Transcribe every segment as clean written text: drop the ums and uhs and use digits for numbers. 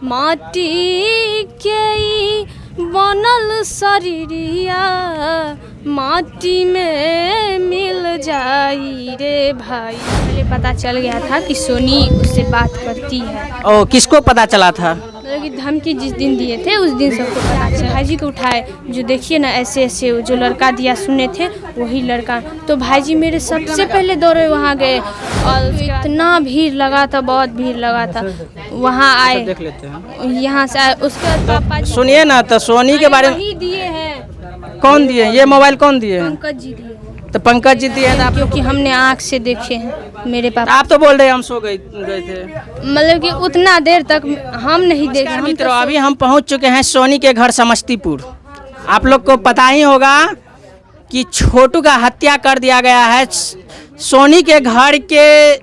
माटी के बनल शरीरिया माटी में मिल जाई रे भाई। पहले पता चल गया था कि सोनी उससे बात करती है। ओ, किसको पता चला था? मतलब कि धमकी जिस दिन दिए थे उस दिन सबको पता चला। भाईजी को उठाए, जो देखिए ना ऐसे ऐसे जो लड़का दिया सुने थे वही लड़का। तो भाईजी मेरे सबसे पहले दौड़े वहाँ गए और इतना भीड़ लगा था, बहुत भीड़ लगा था। वहाँ आए, देख लेते हैं यहाँ से आए। उसके बाद पापा जी सुनिए ना, तो सोनी के बारे में वही दिए हैं। कौन दिए? ये मोबाइल कौन दिए? पंकज जी दिए। तो पंकज जी दिए हैं, क्योंकि हमने आँख से देखे हैं मेरे पापा। आप तो बोल रहे हम सो गए थे। मतलब कि उतना देर तक हम नहीं देखे। मित्रों, अभी हम पहुंच चुके हैं सोनी के घर समस्तीपुर। आप लोग को पता ही होगा कि छोटू का हत्या कर दिया गया है। सोनी के घर के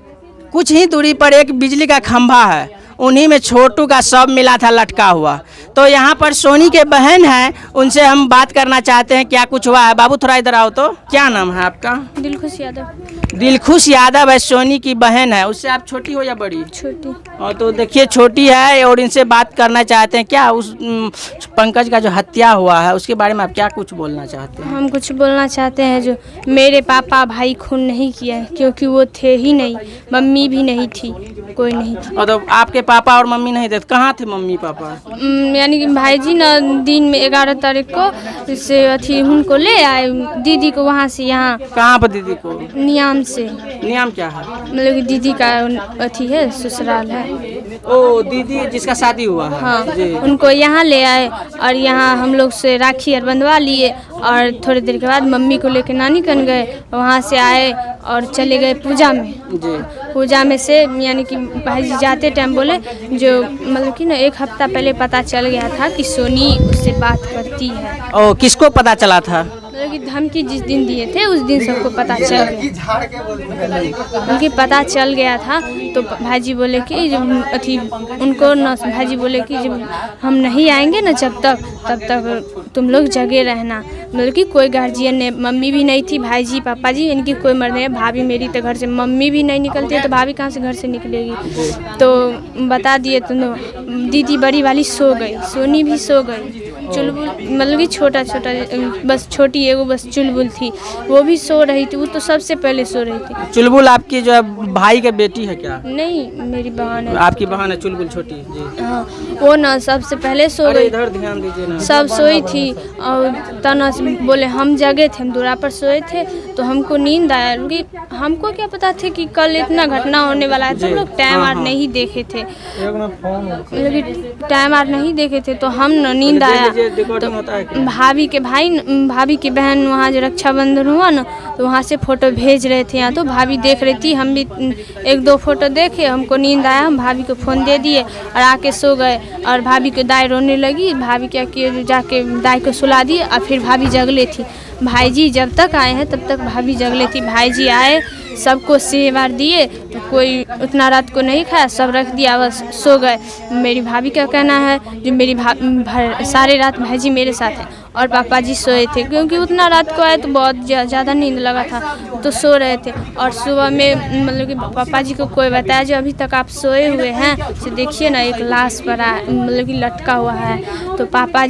कुछ ही दूरी पर एक बिजली का खंभा है, उन्हीं में छोटू का शव मिला था लटका हुआ। तो यहाँ पर सोनी के बहन हैं, उनसे हम बात करना चाहते हैं क्या कुछ हुआ है। बाबू थोड़ा इधर आओ। तो क्या नाम है आपका? दिलखुश यादव। दिलखुश यादव है, सोनी की बहन है। उससे आप छोटी हो या बड़ी? छोटी। और तो देखिए छोटी है और इनसे बात करना चाहते हैं। क्या उस पंकज का जो हत्या हुआ है उसके बारे में आप क्या कुछ बोलना चाहते हैं? हम कुछ बोलना चाहते हैं, जो मेरे पापा भाई खून नहीं किया है क्योंकि वो थे ही नहीं, मम्मी भी नहीं थी, कोई नहीं थी। और तो आपके पापा और मम्मी नहीं थे, कहाँ थे मम्मी पापा? यानी कि भाईजी ना दिन में 11 तारीख को से अथी उनको ले आए दीदी को वहाँ से यहाँ। कहाँ पर दीदी को? नियाम से। नियम क्या है? मतलब कि दीदी का अथी है, ससुराल है। ओ, दीदी जिसका शादी हुआ है। हाँ, जी। उनको यहाँ ले आए और यहाँ हम लोग से राखी और बंधवा लिए और थोड़ी देर के बाद मम्मी को लेकर नानी कन गए। वहाँ से आए और चले गए पूजा में। जी। पूजा में से यानी कि भाईजी जाते टाइम बोले, जो मतलब कि ना 1 हफ्ता पहले पता चल गया था कि सोनी उससे बात करती है। ओ, किसको पता चला था? मतलब कि धमकी जिस दिन दिए थे उस दिन सबको पता चल गया। उनकी पता चल गया था तो भाईजी बोले कि जब अथी उनको न भाईजी बोले कि जब हम नहीं आएंगे ना जब तक, तब तक तुम लोग जगे रहना। मतलब कि कोई गार्जियन ने, मम्मी भी नहीं थी, भाईजी पापा जी इनकी कोई मर्द नहीं है। भाभी मेरी तो घर से, मम्मी भी नहीं निकलती है तो भाभी कहाँ से घर से निकलेगी। तो बता दिए तो दीदी बड़ी वाली सो गई, सोनी भी सो गई। चुलबुल मतलब कि छोटा छोटा बस छोटी एगो बस चुलबुल थी, वो भी सो रही थी। वो तो सबसे पहले सो रही थी। चुलबुल आपकी जो है भाई के बेटी है क्या? नहीं, मेरी बहन है। आपकी बहन है चुलबुल छोटी? जी। हाँ, वो ना सबसे पहले सो गई। इधर ध्यान दीजिए ना। सब सोई थी और तना बोले हम जगे थे, हम दूरा पर सोए थे तो हमको नींद आया। क्योंकि हमको क्या पता थे कि कल इतना घटना होने वाला है। तो लोग टाइम आर नहीं देखे थे, मतलब कि टाइम आर नहीं देखे थे तो हम न नींद आया। तो भाभी के भाई, भाभी की बहन वहाँ जो रक्षाबंधन हुआ ना तो वहाँ से फ़ोटो भेज रहे थे यहाँ। तो भाभी देख रही थी, हम भी 1-2 फ़ोटो देखे, हमको नींद आया, हम भाभी को फ़ोन दे दिए और आके सो गए। और भाभी को दाई रोने लगी, भाभी क्या किए जाके दाई को सुला दिए और फिर भाभी जगले थी। भाईजी जब तक आए हैं तब तक भाभी जगले थी। भाईजी आए, सबको सेवार दिए तो कोई उतना रात को नहीं खाया, सब रख दिया, बस सो गए। मेरी भाभी का कहना है, जो मेरी सारे रात भाईजी मेरे साथ है और पापा जी सोए थे क्योंकि उतना रात को आए तो बहुत ज़्यादा नींद लगा था तो सो रहे थे। और सुबह में मतलब कि पापा जी को कोई बताया जो अभी तक आप सोए हुए हैं, तो देखिए ना एक लाश पड़ा मतलब कि लटका हुआ है। तो पापा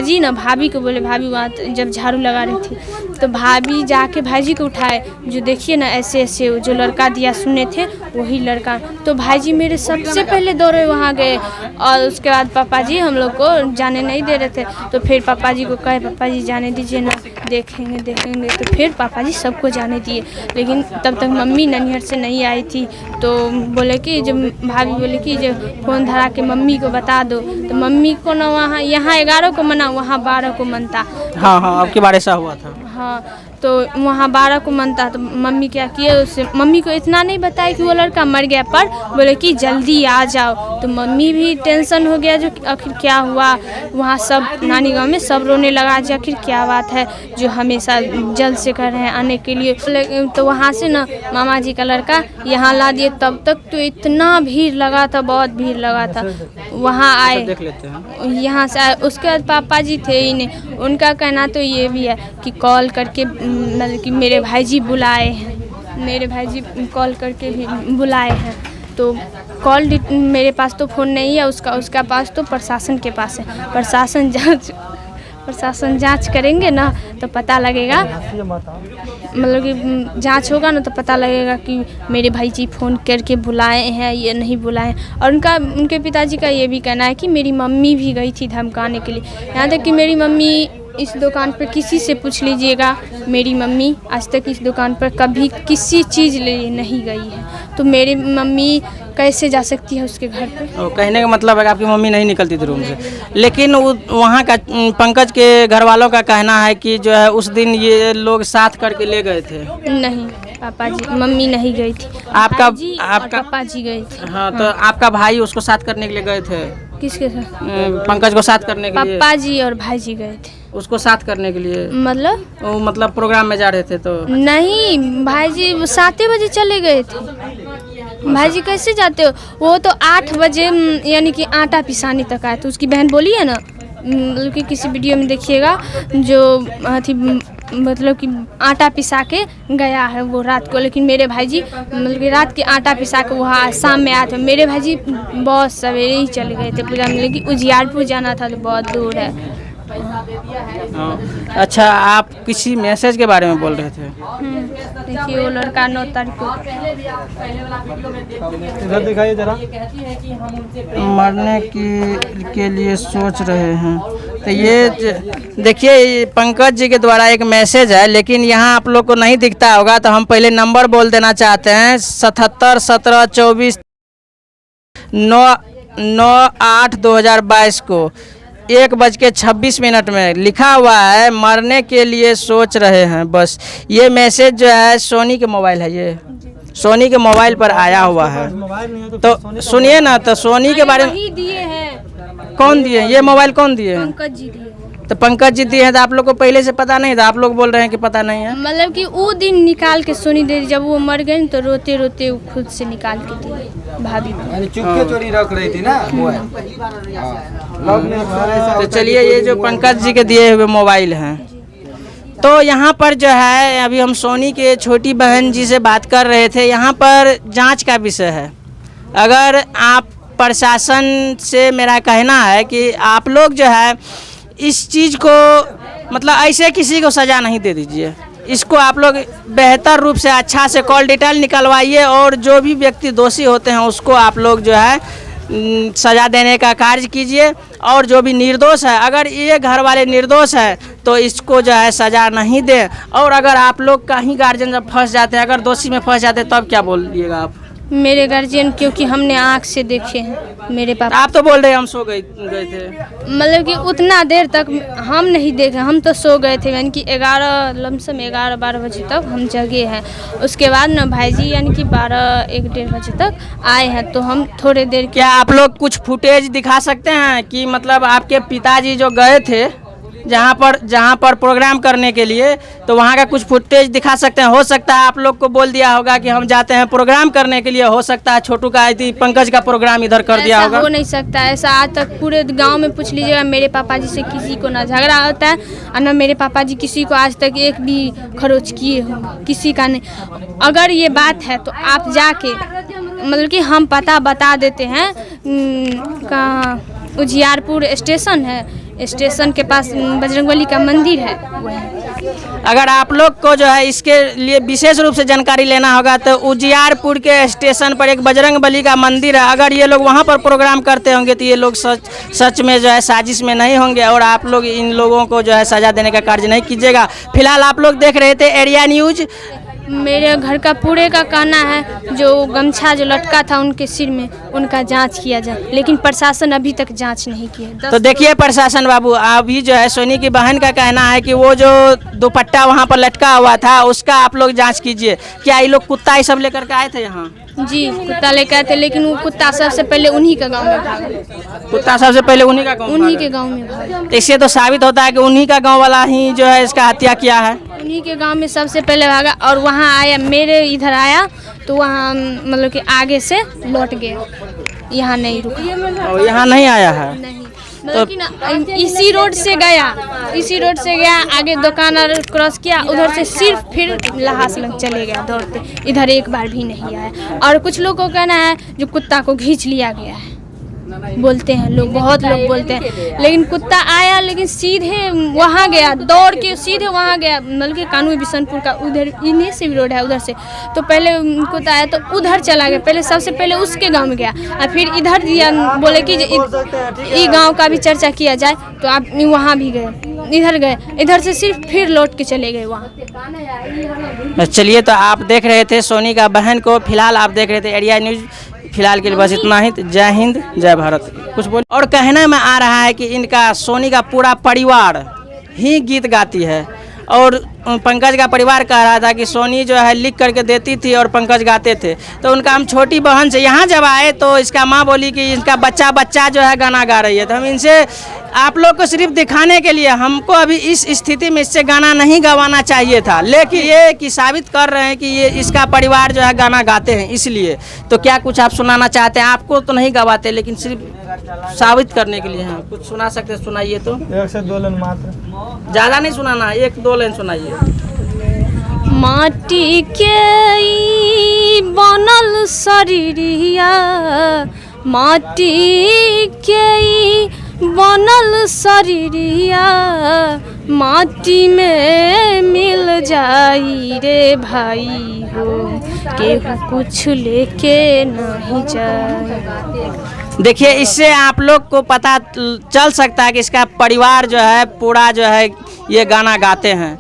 जी ना भाभी को बोले, भाभी वहाँ जब झाड़ू लगा रही थी तो भाभी जाके भाईजी को उठाए, जो देखिए ना ऐसे ऐसे जो लड़का दिया सुने थे वही लड़का। तो भाईजी मेरे सबसे पहले दौड़े वहाँ गए और उसके बाद पापा जी हम लोग को जाने नहीं दे रहे थे। तो फिर पापा जी को कहे, पापा जी जाने दीजिए ना, देखेंगे। तो फिर पापा जी सबको जाने दिए। लेकिन तब तक मम्मी ननिहर से नहीं आई थी तो बोले कि जब भाभी बोले कि जो फ़ोन धरा के मम्मी को बता दो, तो मम्मी को ना वहाँ 11 को मना, वहाँ 12 को मनता। हाँ, आपके बारे ऐसा हुआ था। हाँ, तो वहाँ 12 को मनता। तो मम्मी क्या किए, उससे मम्मी को इतना नहीं बताया कि वो लड़का मर गया, पर बोले कि जल्दी आ जाओ। तो मम्मी भी टेंशन हो गया जो आखिर क्या हुआ। वहाँ सब नानी गांव में सब रोने लगा जो आखिर क्या बात है जो हमेशा जल्द से कर रहे हैं आने के लिए। तो वहाँ से ना मामा जी का लड़का यहाँ ला दिए। तब तक तो इतना भीड़ लगा था, बहुत भीड़ लगा था। वहाँ आए, देख लेते हैं यहाँ से आए। उसके बाद पापा जी थे ही नहीं। उनका कहना तो ये भी है कि कॉल करके मतलब कि मेरे भाईजी बुलाए हैं, मेरे भाईजी कॉल करके भी बुलाए हैं। तो मेरे पास तो फ़ोन नहीं है, उसका पास तो प्रशासन के पास है। प्रशासन जांच करेंगे ना तो पता लगेगा, मतलब कि जांच होगा ना तो पता लगेगा कि मेरे भाई जी फ़ोन करके बुलाए हैं या नहीं बुलाए। और उनके पिताजी का ये भी कहना है कि मेरी मम्मी भी गई थी धमकाने के लिए। यहाँ तक कि मेरी मम्मी इस दुकान पर किसी से पूछ लीजिएगा, मेरी मम्मी आज तक इस दुकान पर कभी किसी चीज़ लिए नहीं गई है। तो मेरी मम्मी कैसे जा सकती है उसके घर पे? कहने का मतलब है कि आपकी मम्मी नहीं निकलती थी रूम से, लेकिन वहाँ का पंकज के घर वालों का कहना है कि जो है उस दिन ये लोग साथ करके ले गए थे। नहीं, पापा जी, मम्मी नहीं गई थी। आपका पापा जी गए थे। हाँ, तो आपका भाई उसको साथ करने के लिए गए थे? किसके साथ? पंकज को साथ करने के लिए। पापा जी और भाई जी गए थे उसको साथ करने के लिए। मतलब प्रोग्राम में जा रहे थे तो? नहीं, भाई जी 7 बजे चले गए थे। भाई जी कैसे जाते हो? वो तो 8 बजे यानी कि आटा पिसाने तक आए। तो उसकी बहन बोली है ना, मतलब कि किसी वीडियो में देखिएगा, जो मतलब कि आटा पिसा के गया है वो रात को। लेकिन मेरे भाई जी मतलब कि रात के आटा पिसा के वहाँ शाम में आए थे। मेरे भाई जी बहुत सवेरे ही चले गए थे पूजा में, लेकिन उजियारपुर जाना था तो बहुत दूर है। अच्छा, आप किसी मैसेज के बारे में बोल रहे थे? देखिए वो लड़का 9 तारीख को इधर दिखाइए जरा। मरने के लिए सोच रहे हैं। तो ये देखिए पंकज जी के द्वारा एक मैसेज है, लेकिन यहाँ आप लोग को नहीं दिखता होगा, तो हम पहले नंबर बोल देना चाहते हैं 77 17 24 9/8/2022 को 1:26 में लिखा हुआ है मरने के लिए सोच रहे हैं। बस ये मैसेज जो है सोनी के मोबाइल है, ये सोनी के मोबाइल पर आया हुआ है। तो सुनिए ना, तो सोनी के बारे में दिए हैं। कौन दिए? ये मोबाइल कौन दिए हैं? पंकज जी दिए। तो पंकज जी दिए हैं तो आप लोग को पहले से पता नहीं था? आप लोग बोल रहे हैं कि पता नहीं है। मतलब कि वो दिन निकाल के सोनी दे दी, जब वो मर गए तो रोते रोते वो खुद से निकाल के दिए भाभी को। चुपके चोरी रख रही थी ना वो है। तो चलिए, ये जो पंकज जी के दिए हुए मोबाइल हैं, तो यहाँ पर जो है अभी हम सोनी के छोटी बहन जी से बात कर रहे थे। यहाँ पर जांच का विषय है। अगर आप प्रशासन से मेरा कहना है कि आप लोग जो है इस चीज़ को मतलब ऐसे किसी को सज़ा नहीं दे दीजिए। इसको आप लोग बेहतर रूप से अच्छा से कॉल डिटेल निकलवाइए, और जो भी व्यक्ति दोषी होते हैं उसको आप लोग जो है सज़ा देने का कार्य कीजिए। और जो भी निर्दोष है, अगर ये घर वाले निर्दोष है तो इसको जो है सज़ा नहीं दें। और अगर आप लोग कहीं गार्जियन जब फंस जाते हैं, अगर दोषी में फंस जाते हैं, तब क्या बोल दिएगा आप? मेरे गार्जियन, क्योंकि हमने आँख से देखे हैं मेरे पापा। आप तो बोल रहे हैं हम सो गए थे। मतलब कि उतना देर तक हम नहीं देखे, हम तो सो गए थे। यानी कि 11-12 बजे तक हम जगे हैं। उसके बाद ना भाई जी यानी कि 12-1-1:30 बजे तक आए हैं। तो हम थोड़े देर क्या आप लोग कुछ फुटेज दिखा सकते हैं कि मतलब आपके पिताजी जो गए थे जहाँ पर प्रोग्राम करने के लिए, तो वहाँ का कुछ फुटेज दिखा सकते हैं? हो सकता है आप लोग को बोल दिया होगा कि हम जाते हैं प्रोग्राम करने के लिए। हो सकता है छोटू का पंकज का प्रोग्राम इधर कर दिया होगा। हो नहीं सकता ऐसा। आज तक पूरे गांव में पूछ लीजिएगा, मेरे पापा जी से किसी को ना झगड़ा होता है और ना मेरे पापा जी किसी को आज तक एक भी खरोच किए हो, किसी का नहीं। अगर ये बात है तो आप जाके मतलब कि हम पता बता देते हैं। कहाँ उजियारपुर स्टेशन है, स्टेशन के पास बजरंगबली का मंदिर है, वो है। अगर आप लोग को जो है इसके लिए विशेष रूप से जानकारी लेना होगा तो उजियारपुर के स्टेशन पर एक बजरंगबली का मंदिर है। अगर ये लोग वहाँ पर प्रोग्राम करते होंगे तो ये लोग सच में जो है साजिश में नहीं होंगे, और आप लोग इन लोगों को जो है सजा देने का कार्य नहीं कीजिएगा। फिलहाल आप लोग देख रहे थे एरिया न्यूज। मेरे घर का पूरे का कहना है जो गमछा जो लटका था उनके सिर में, उनका जांच किया जाए, लेकिन प्रशासन अभी तक जांच नहीं की है। तो देखिए प्रशासन बाबू, अभी जो है सोनी की बहन का कहना है कि वो जो दुपट्टा वहाँ पर लटका हुआ था उसका आप लोग जांच कीजिए। क्या ये लोग कुत्ता ये सब लेकर के आए थे यहाँ? जी, कुत्ता लेकर आए थे, लेकिन वो कुत्ता सबसे पहले उन्हीं के गाँव में भागा। कुत्ता सबसे पहले उन्हीं के गाँव में भागा। तो इससे तो साबित होता है कि उन्हीं का गाँव वाला ही जो है इसका हत्या किया है। उन्हीं के गांव में सबसे पहले भागा, और वहाँ आया, मेरे इधर आया तो वहाँ मतलब कि आगे से लौट गया, यहाँ नहीं रुका। और यहाँ नहीं आया है? नहीं, लेकिन इसी रोड से गया, आगे दुकान और क्रॉस किया, उधर से सिर्फ फिर लहास लग चले गया दौड़ते, इधर एक बार भी नहीं आया। और कुछ लोग को कहना है जो कुत्ता को खींच लिया गया है, बोलते हैं लोग, बहुत लोग बोलते हैं, लेकिन कुत्ता आया लेकिन सीधे वहाँ गया, दौड़ के सीधे वहाँ गया, मतलब कि कानूनी बिशनपुर का उधर इन्हीं से भी रोड है उधर से, तो पहले कुत्ता आया तो उधर चला गया, पहले सबसे पहले उसके गांव में गया और फिर इधर दिया, बोले कि ये गांव का भी चर्चा किया जाए, तो आप वहाँ भी गए, इधर गए, इधर से सिर्फ फिर लौट के चले गए वहाँ। चलिए, तो आप देख रहे थे सोनी का बहन को, फिलहाल आप देख रहे थे एरिया न्यूज। फिलहाल के लिए बस इतना ही। जय हिंद, जय भारत। कुछ बोल। और कहने में आ रहा है कि इनका सोनी का पूरा परिवार ही गीत गाती है, और पंकज का परिवार कह रहा था कि सोनी जो है लिख करके देती थी और पंकज गाते थे। तो उनका हम छोटी बहन से यहाँ जब आए तो इसका माँ बोली कि इसका बच्चा जो है गाना गा रही है। तो हम इनसे आप लोग को सिर्फ दिखाने के लिए, हमको अभी इस स्थिति में इससे गाना नहीं गवाना चाहिए था, लेकिन ये कि साबित कर रहे हैं कि ये इसका परिवार जो है गाना गाते हैं, इसलिए। तो क्या कुछ आप सुनाना चाहते हैं? आपको तो नहीं गवाते, लेकिन सिर्फ साबित करने के लिए हैं। कुछ सुना सकते हैं, सुनाइए। तो 1 से 2 लाइन मात्र, ज़्यादा नहीं सुनाना, 1-2 लाइन सुनाइए। माटी के ई बनल शरीरिया, माटी के ई बनल शरीरिया, माटी में मिल जाई रे भाई हो, केहू कुछ लेके नहीं जाए। देखिए, इससे आप लोग को पता चल सकता है कि इसका परिवार जो है पूरा जो है ये गाना गाते हैं।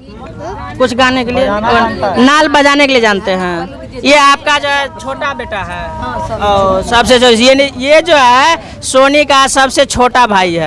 कुछ गाने के लिए, नाल बजाने के लिए जानते हैं। ये आपका जो है छोटा बेटा है, और सबसे जो ये जो है सोनी का सबसे छोटा भाई है।